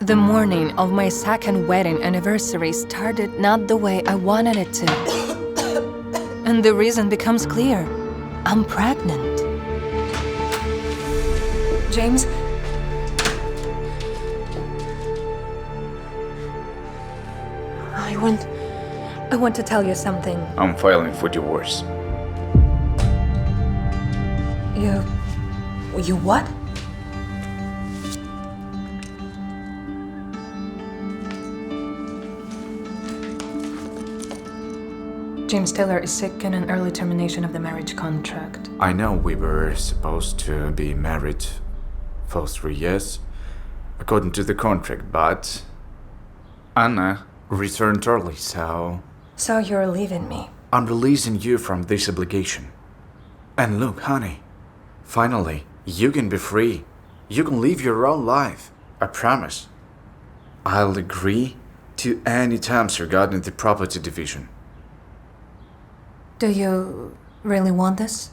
The morning of my second wedding anniversary started not the way I wanted it to. And the reason becomes clear. I'm pregnant. James? I want to tell you something. I'm filing for divorce. You what? James Taylor is sick and an early termination of the marriage contract. I know we were supposed to be married for 3 years, according to the contract, but Anna returned early, so So you're leaving me. I'm releasing you from this obligation. And look, honey, finally, you can be free. You can live your own life. I promise. I'll agree to any terms regarding the property division. Do you really want this?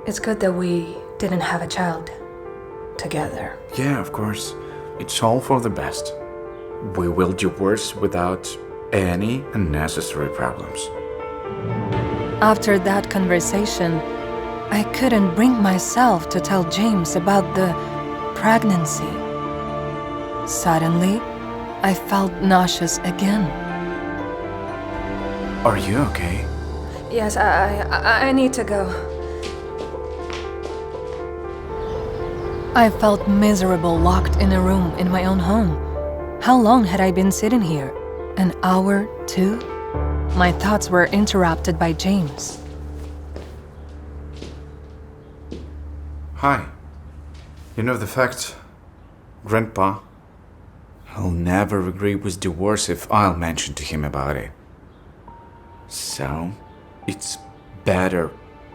It's good that we didn't have a child together. Yeah, of course. It's all for the best. We will divorce without any unnecessary problems. After that conversation, I couldn't bring myself to tell James about the pregnancy. Suddenly, I felt nauseous again. Are you okay? Yes, I need to go. I felt miserable locked in a room in my own home. How long had I been sitting here? An hour, 2? My thoughts were interrupted by James. Hi. You know the fact, Grandpa, he'll never agree with divorce if I'll mention to him about it. So, it's better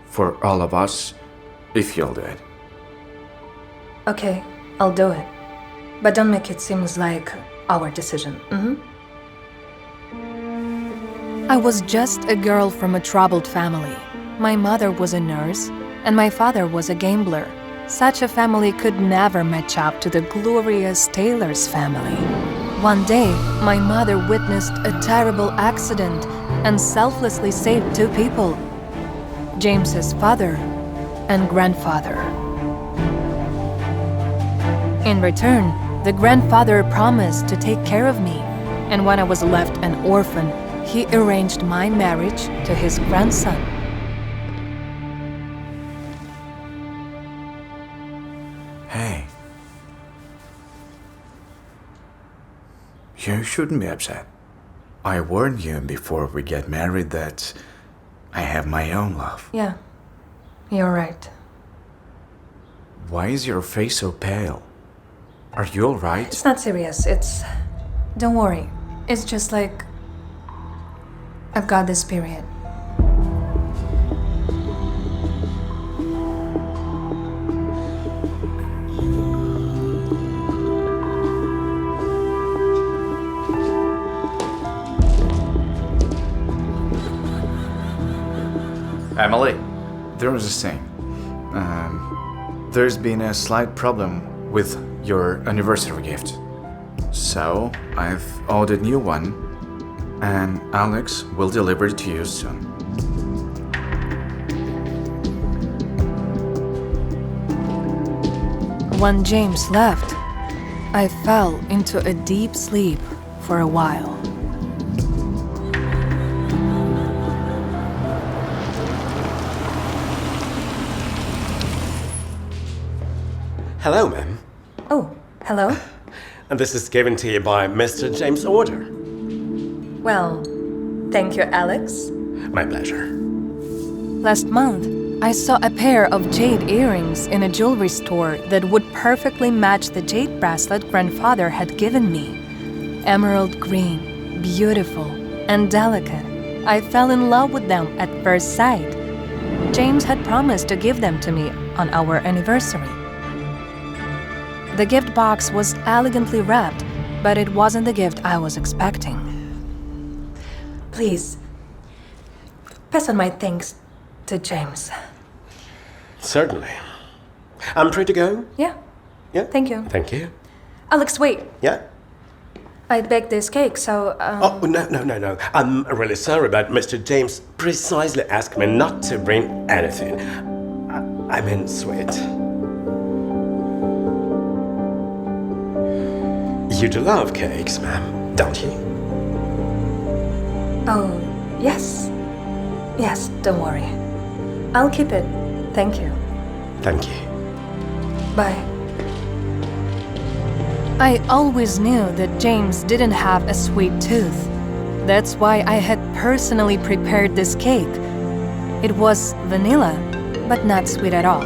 for all of us if you'll do it. Okay, I'll do it. But don't make it seem like our decision. I was just a girl from a troubled family. My mother was a nurse, and my father was a gambler. Such a family could never match up to the glorious Taylor's family. One day, my mother witnessed a terrible accident and selflessly saved 2 people, James's father and grandfather. In return, the grandfather promised to take care of me, and when I was left an orphan, he arranged my marriage to his grandson. Hey. You shouldn't be upset. I warned you before we get married that I have my own love. Yeah, you're right. Why is your face so pale? Are you alright? It's not serious, Don't worry. It's just like... I've got this period. Emily, there was a thing. There's been a slight problem with your anniversary gift. So, I've ordered a new one, and Alex will deliver it to you soon. When James left, I fell into a deep sleep for a while. Hello, ma'am. Oh, hello? And this is given to you by Mr. James Order. Well, thank you, Alex. My pleasure. Last month, I saw a pair of jade earrings in a jewelry store that would perfectly match the jade bracelet grandfather had given me. Emerald green, beautiful, and delicate. I fell in love with them at first sight. James had promised to give them to me on our anniversary. The gift box was elegantly wrapped, but it wasn't the gift I was expecting. Please, pass on my thanks to James. Certainly. I'm free to go? Yeah. Yeah? Thank you. Thank you. Alex, wait. Yeah? I baked this cake, so, Oh, no. I'm really sorry, but Mr. James precisely asked me not to bring anything. I mean, sweet. You do love cakes, ma'am, don't you? Oh, yes. Yes, don't worry. I'll keep it. Thank you. Thank you. Bye. I always knew that James didn't have a sweet tooth. That's why I had personally prepared this cake. It was vanilla, but not sweet at all.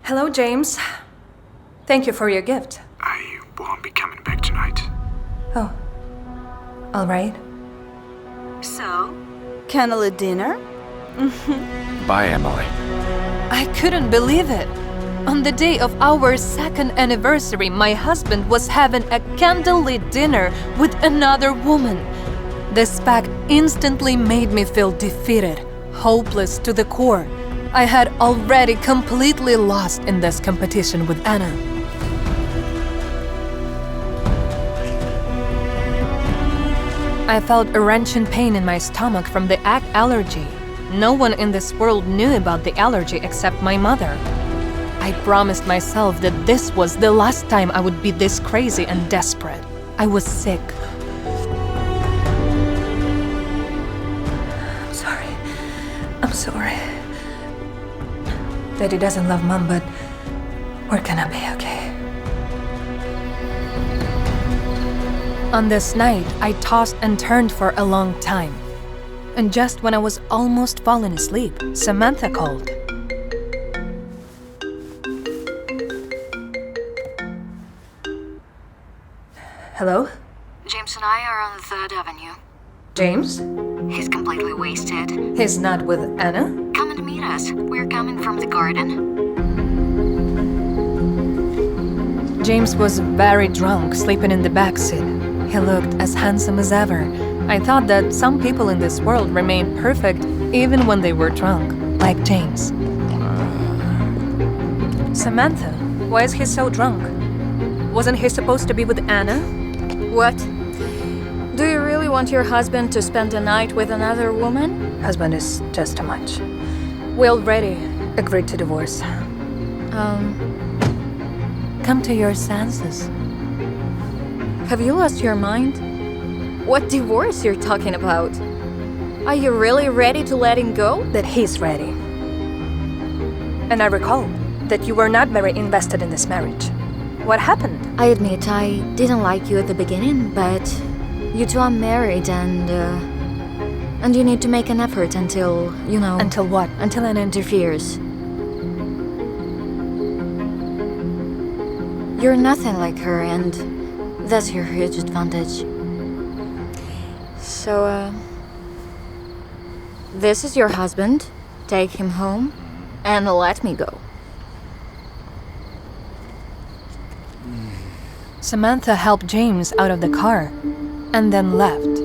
Hello, James. Thank you for your gift. I won't be coming back tonight. Oh, all right. So, candlelit dinner? Bye, Emily. I couldn't believe it. On the day of our second anniversary, my husband was having a candlelit dinner with another woman. This fact instantly made me feel defeated, hopeless to the core. I had already completely lost in this competition with Anna. I felt a wrenching pain in my stomach from the egg allergy. No one in this world knew about the allergy except my mother. I promised myself that this was the last time I would be this crazy and desperate. I was sick. I'm sorry. Daddy doesn't love Mom, but we're gonna be okay. On this night, I tossed and turned for a long time. And just when I was almost falling asleep, Samantha called. Hello? James and I are on 3rd Avenue. James? He's completely wasted. He's not with Anna? Come and meet us. We're coming from the garden. James was very drunk, sleeping in the backseat. He looked as handsome as ever. I thought that some people in this world remained perfect even when they were drunk, like James. Samantha, why is he so drunk? Wasn't he supposed to be with Anna? What? Do you really want your husband to spend the night with another woman? Husband is just too much. We already agreed to divorce. Come to your senses. Have you lost your mind? What divorce you're talking about? Are you really ready to let him go? That he's ready. And I recall that you were not very invested in this marriage. What happened? I admit I didn't like you at the beginning, but you two are married and you need to make an effort until, you know... Until what? Until Anna interferes. You're nothing like her, and that's your huge advantage. So, this is your husband. Take him home and let me go. Samantha helped James out of the car and then left.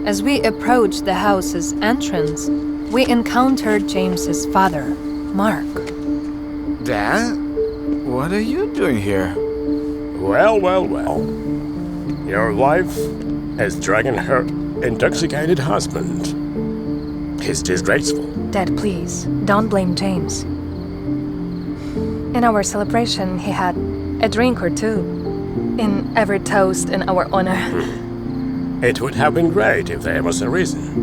As we approached the house's entrance, we encountered James's father, Mark. Dad? What are you doing here? Well. Your wife is dragging her intoxicated husband. He's disgraceful. Dad, please, don't blame James. In our celebration, he had a drink or two. In every toast in our honor. It would have been great if there was a reason.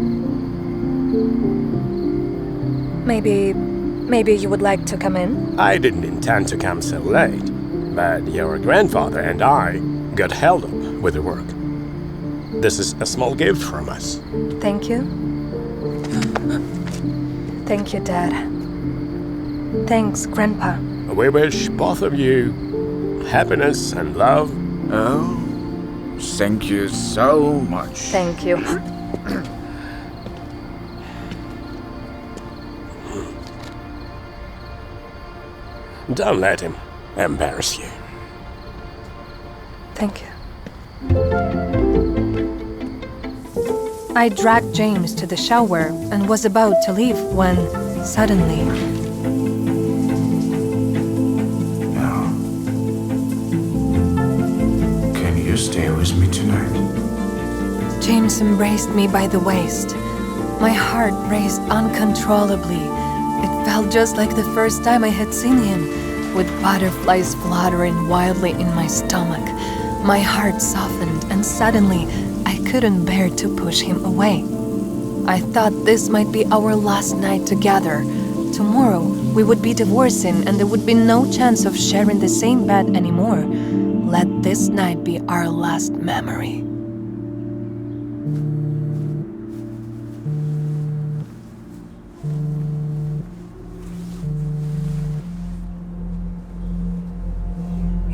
Maybe you would like to come in? I didn't intend to come so late, but your grandfather and I got held up with the work. This is a small gift from us. Thank you. Thank you, Dad. Thanks, Grandpa. We wish both of you happiness and love. Oh, thank you so much. Thank you. Don't let him embarrass you. Thank you. I dragged James to the shower and was about to leave when, suddenly, Now, can you stay with me tonight? James embraced me by the waist. My heart raced uncontrollably. It felt just like the first time I had seen him, with butterflies fluttering wildly in my stomach. My heart softened, and suddenly, I couldn't bear to push him away. I thought this might be our last night together. Tomorrow, we would be divorcing, and there would be no chance of sharing the same bed anymore. Let this night be our last memory.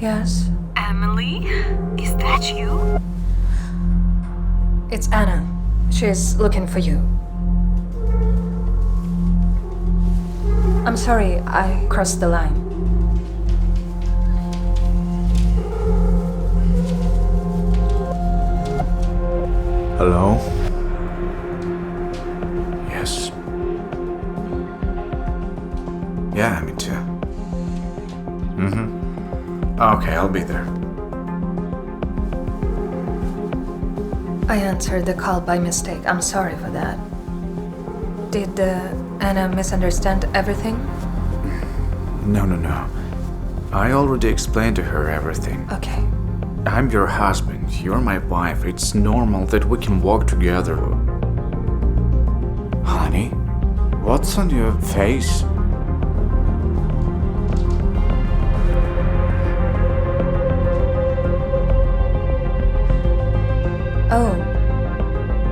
Yes? Emily? Is that you? It's Anna. She's looking for you. I'm sorry, I crossed the line. Hello? Yes. Yeah, me too. Okay, I'll be there. I answered the call by mistake. I'm sorry for that. Did Anna misunderstand everything? No. I already explained to her everything. Okay. I'm your husband, you're my wife. It's normal that we can walk together. Honey, what's on your face? Oh,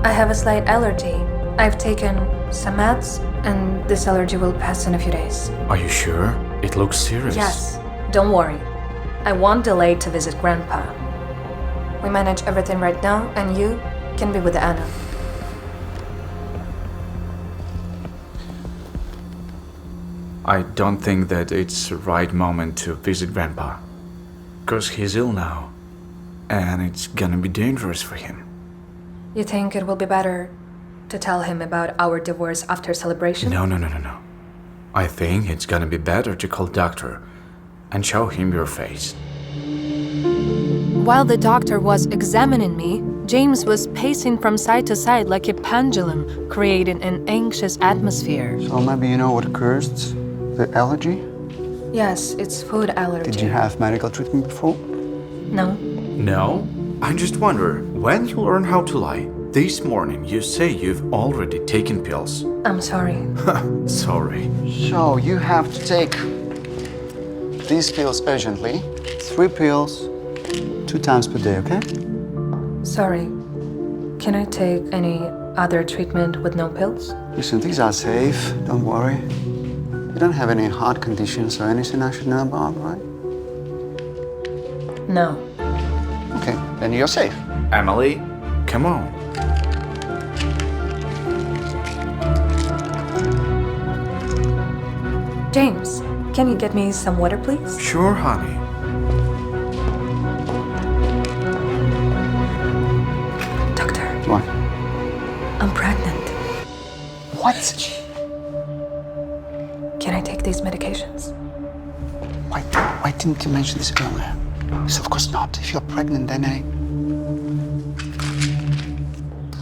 I have a slight allergy. I've taken some meds, and this allergy will pass in a few days. Are you sure? It looks serious. Yes, don't worry. I won't delay to visit Grandpa. We manage everything right now, and you can be with Anna. I don't think that it's the right moment to visit Grandpa. Because he's ill now. And it's gonna be dangerous for him. You think it will be better to tell him about our divorce after celebration? No. I think it's gonna be better to call doctor and show him your face. While the doctor was examining me, James was pacing from side to side like a pendulum, creating an anxious atmosphere. So maybe you know what caused the allergy? Yes, it's food allergy. Did you have medical treatment before? No. No? I just wonder, when you learn how to lie? This morning you say you've already taken pills. I'm sorry. Sorry. So you have to take these pills urgently. 3 pills, 2 times per day, okay? Sorry. Can I take any other treatment with no pills? Listen, these are safe, don't worry. You don't have any heart conditions or anything I should know about, right? No. Okay, then you're safe. Emily, come on. James, can you get me some water, please? Sure, honey. Doctor, What? I'm pregnant. What? Can I take these medications? Why didn't you mention this earlier? Yes, of course not. If you're pregnant, then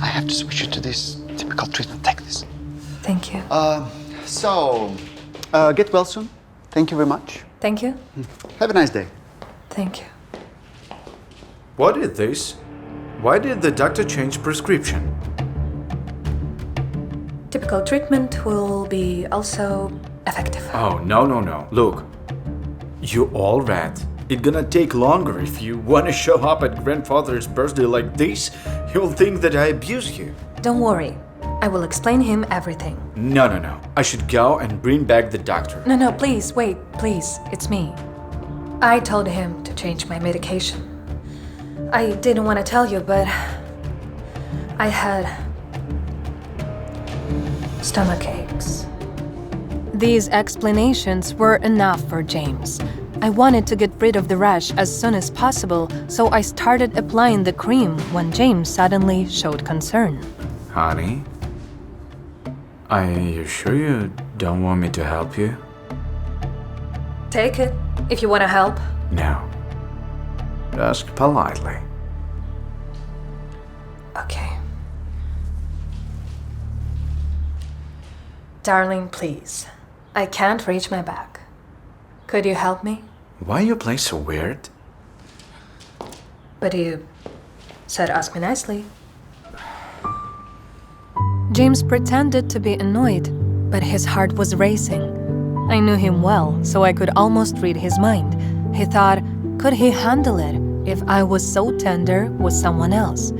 I have to switch you to this typical treatment. Take this. Thank you. Get well soon. Thank you very much. Thank you. Have a nice day. Thank you. What is this? Why did the doctor change prescription? Typical treatment will be also effective. Oh, no. Look, you all read. It's gonna take longer if you wanna show up at grandfather's birthday like this. He'll think that I abuse you. Don't worry. I will explain him everything. No. I should go and bring back the doctor. No, please, wait, please. It's me. I told him to change my medication. I didn't want to tell you, but I had stomach aches. These explanations were enough for James. I wanted to get rid of the rash as soon as possible, so I started applying the cream when James suddenly showed concern. Honey? Are you sure you don't want me to help you? Take it, if you want to help. No. Ask politely. Okay. Darling, please. I can't reach my back. Could you help me? Why you play so weird? But you said ask me nicely. James pretended to be annoyed, but his heart was racing. I knew him well, so I could almost read his mind. He thought, could he handle it if I was so tender with someone else?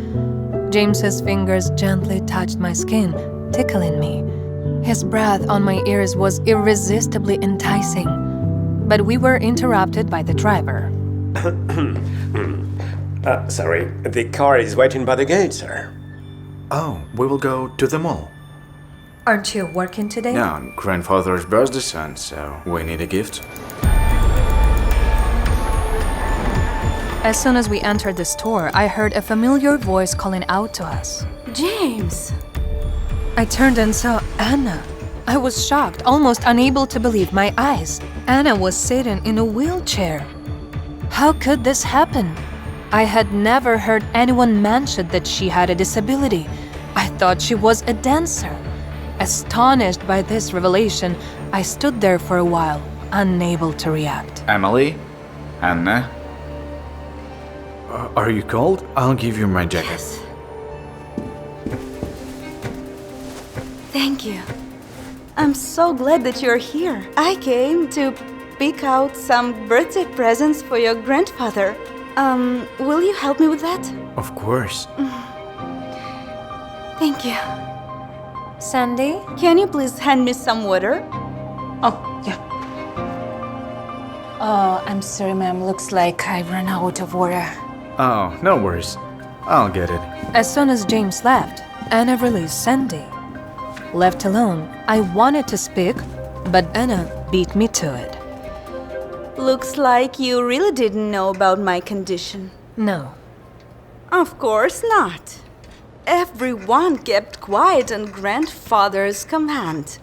James's fingers gently touched my skin, tickling me. His breath on my ears was irresistibly enticing. But we were interrupted by the driver. Sorry, the car is waiting by the gate, sir. Oh, we will go to the mall. Aren't you working today? No, grandfather's birthday son, so we need a gift. As soon as we entered the store, I heard a familiar voice calling out to us. James! I turned and saw Anna. I was shocked, almost unable to believe my eyes. Anna was sitting in a wheelchair. How could this happen? I had never heard anyone mention that she had a disability. I thought she was a dancer. Astonished by this revelation, I stood there for a while, unable to react. Emily? Anna? Are you cold? I'll give you my jacket. Yes. Thank you. I'm so glad that you're here. I came to pick out some birthday presents for your grandfather. Will you help me with that? Of course. Thank you. Sandy? Can you please hand me some water? Oh, yeah. Oh, I'm sorry, ma'am. Looks like I ran out of water. Oh, no worries. I'll get it. As soon as James left, Anna released Sandy. Left alone, I wanted to speak, but Anna beat me to it. Looks like you really didn't know about my condition. No. Of course not. Everyone kept quiet on grandfather's command.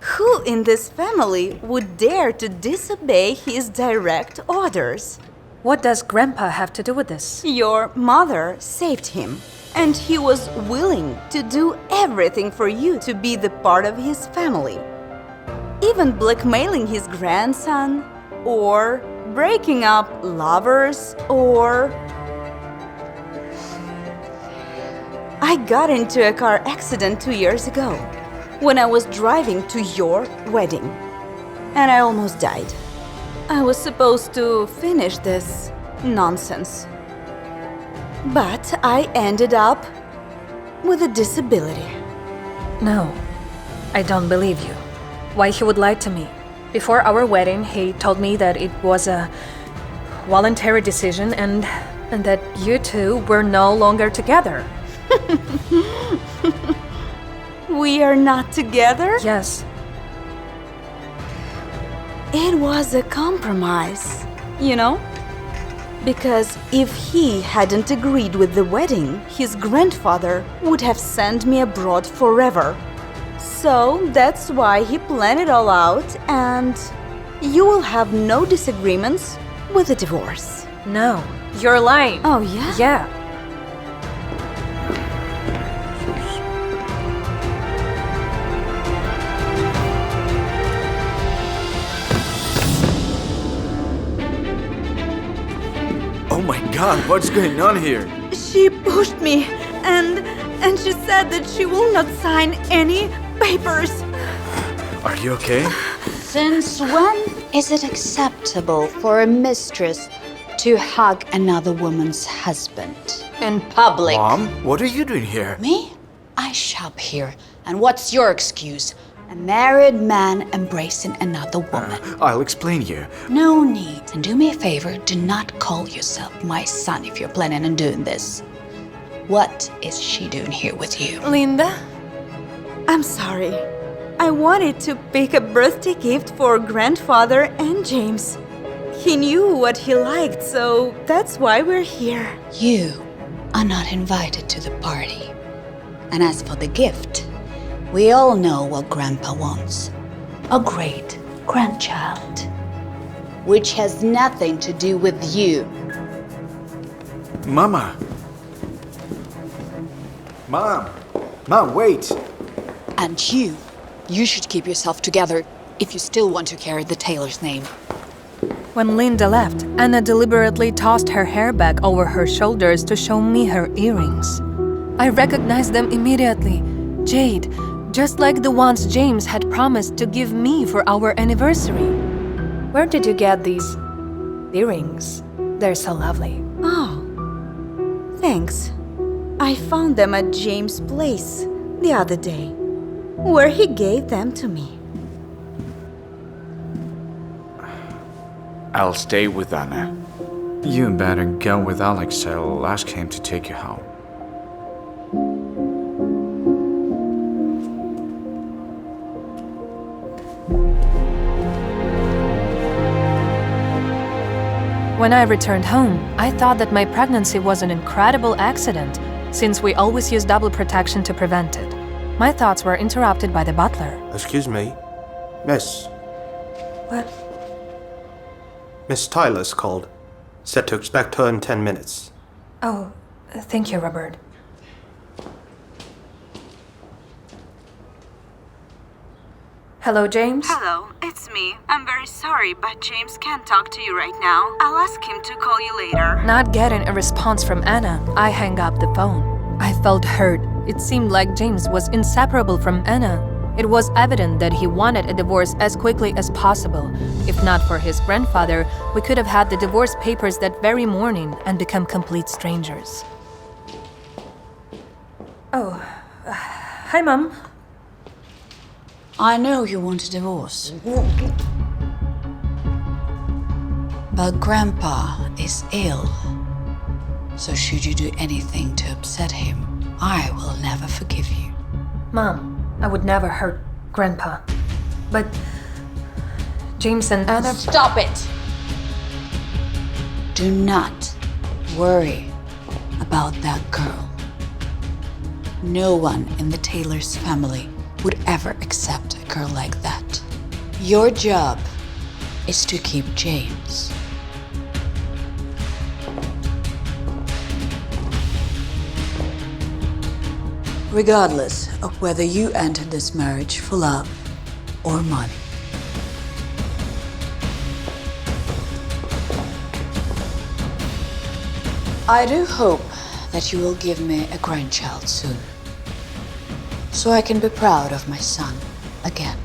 Who in this family would dare to disobey his direct orders? What does Grandpa have to do with this? Your mother saved him, and he was willing to do everything for you to be the part of his family. Even blackmailing his grandson, or breaking up lovers, or... I got into a car accident 2 years ago when I was driving to your wedding, and I almost died. I was supposed to finish this nonsense, but I ended up with a disability. No, I don't believe you. Why he would lie to me? Before our wedding, he told me that it was a voluntary decision and that you two were no longer together. We are not together? Yes. It was a compromise, you know? Because if he hadn't agreed with the wedding, his grandfather would have sent me abroad forever. So that's why he planned it all out, and you will have no disagreements with the divorce. No, you're lying. Oh, yeah? Yeah. Oh my god, what's going on here? She pushed me, and she said that she will not sign any papers. Are you okay? Since when is it acceptable for a mistress to hug another woman's husband in public? Mom, what are you doing here? Me? I shop here. And what's your excuse? A married man embracing another woman. I'll explain you. No need. And do me a favor, do not call yourself my son if you're planning on doing this. What is she doing here with you? Linda? I'm sorry. I wanted to pick a birthday gift for grandfather and James. He knew what he liked, so that's why we're here. You are not invited to the party. And as for the gift, we all know what Grandpa wants. A great grandchild. Which has nothing to do with you. Mama! Mom! Mom, wait! And you should keep yourself together if you still want to carry the tailor's name. When Linda left, Anna deliberately tossed her hair back over her shoulders to show me her earrings. I recognized them immediately. Jade, just like the ones James had promised to give me for our anniversary. Where did you get these earrings? They're so lovely. Oh, thanks. I found them at James' place the other day, where he gave them to me. I'll stay with Anna. You better go with Alex. I'll ask him to take you home. When I returned home, I thought that my pregnancy was an incredible accident, since we always use double protection to prevent it. My thoughts were interrupted by the butler. Excuse me. Miss. What? Miss Tyler's called. Said to expect her in 10 minutes. Oh, thank you, Robert. Hello, James? Hello, it's me. I'm very sorry, but James can't talk to you right now. I'll ask him to call you later. Not getting a response from Anna, I hang up the phone. I felt hurt. It seemed like James was inseparable from Anna. It was evident that he wanted a divorce as quickly as possible. If not for his grandfather, we could have had the divorce papers that very morning and become complete strangers. Oh, hi, Mom. I know you want a divorce. But Grandpa is ill. So should you do anything to upset him, I will never forgive you. Mom, I would never hurt Grandpa. But James and Anna... Stop it! Do not worry about that girl. No one in the Taylor's family would ever accept a girl like that. Your job is to keep James. Regardless of whether you entered this marriage for love or money. I do hope that you will give me a grandchild soon, so I can be proud of my son again.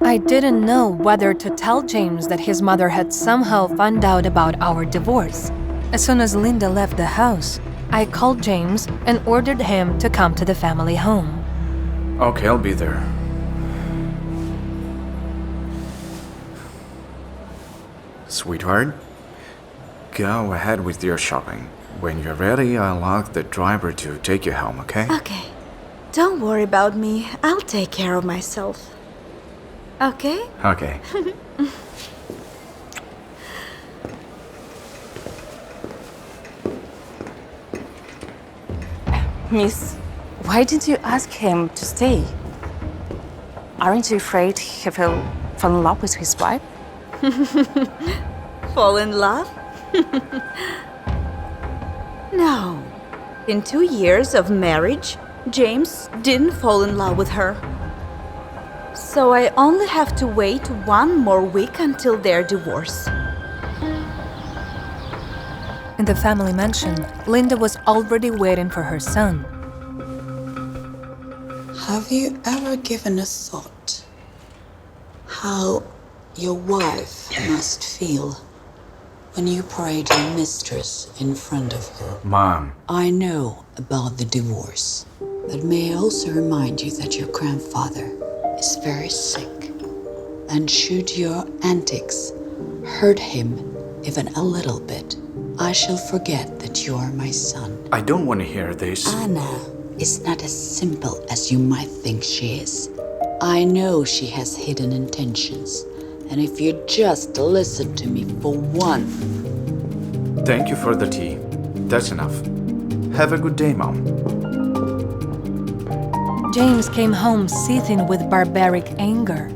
I didn't know whether to tell James that his mother had somehow found out about our divorce. As soon as Linda left the house, I called James and ordered him to come to the family home. Okay, I'll be there. Sweetheart, go ahead with your shopping. When you're ready, I'll ask the driver to take you home, okay? Okay. Don't worry about me. I'll take care of myself. Okay? Okay. Miss, why didn't you ask him to stay? Aren't you afraid he will fall in love with his wife? Fall in love? No. In 2 years of marriage, James didn't fall in love with her. So I only have to wait 1 more week until their divorce. In the family mansion, Linda was already waiting for her son. Have you ever given a thought how your wife must feel when you parade your mistress in front of her? Mom. I know about the divorce, but may I also remind you that your grandfather is very sick, and should your antics hurt him even a little bit, I shall forget that you are my son. I don't want to hear this. Anna is not as simple as you might think she is. I know she has hidden intentions, and if you just listen to me for one... Thank you for the tea. That's enough. Have a good day, Mom. James came home seething with barbaric anger.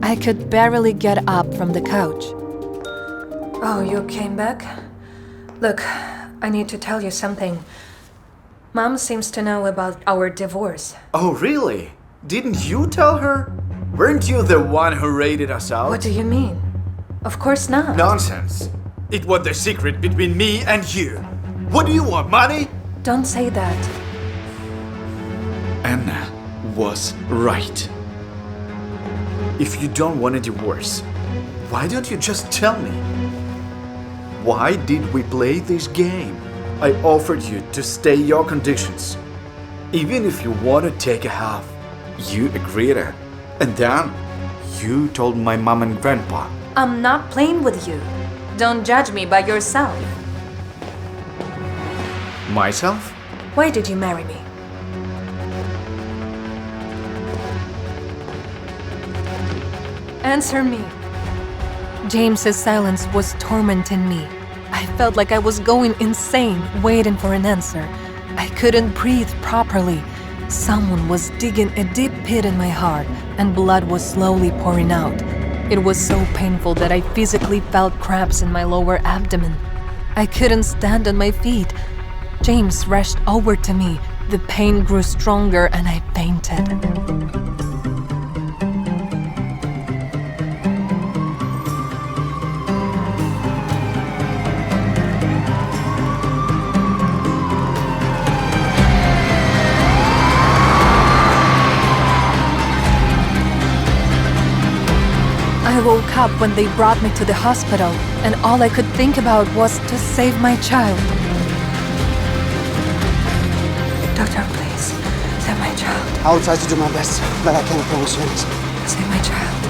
I could barely get up from the couch. Oh, you came back? Look, I need to tell you something. Mom seems to know about our divorce. Oh, really? Didn't you tell her? Weren't you the one who raided us out? What do you mean? Of course not. Nonsense. It was the secret between me and you. What do you want, money? Don't say that. Anna was right. If you don't want a divorce, why don't you just tell me? Why did we play this game? I offered you to stay your conditions. Even if you want to take a half, you agreed it. And then you told my mom and grandpa. I'm not playing with you. Don't judge me by yourself. Myself? Why did you marry me? Answer me. James's silence was tormenting me. I felt like I was going insane, waiting for an answer. I couldn't breathe properly. Someone was digging a deep pit in my heart, and blood was slowly pouring out. It was so painful that I physically felt cramps in my lower abdomen. I couldn't stand on my feet. James rushed over to me. The pain grew stronger and I fainted. I woke up when they brought me to the hospital, and all I could think about was to save my child. Doctor, please, save my child. I will try to do my best, but I can't promise you anything. Save my child.